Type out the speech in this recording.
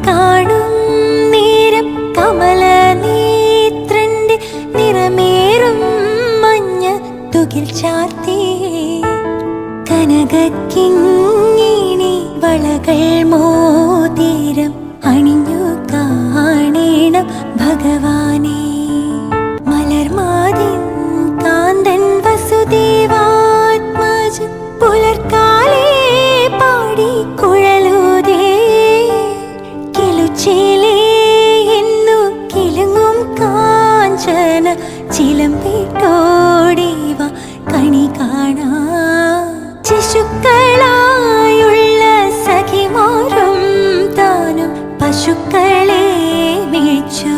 കാണും നേരം കമലനേത്രന്റെ നിറമേറും മഞ്ഞ തുകിൽ ചാർത്തി കനകക്കിങ്ങിണി വളകൾ മോതിരം അണിഞ്ഞു കാണേണം ഭഗവാനെ. മലർമാതിൻ കാന്തൻ വസുദേവാത്മജൻ പുലർക്കാലേ പാടി കുഴലൂതേ കിലുച്ചേലേ എന്നു കിലുങ്ങും കാഞ്ചന ചിലമ്പിട്ടോടിവ കണി കാണാ. ശിശുക്കളായുള്ള സഖിമാരും താനും പശുക്കളെ മേച്ചു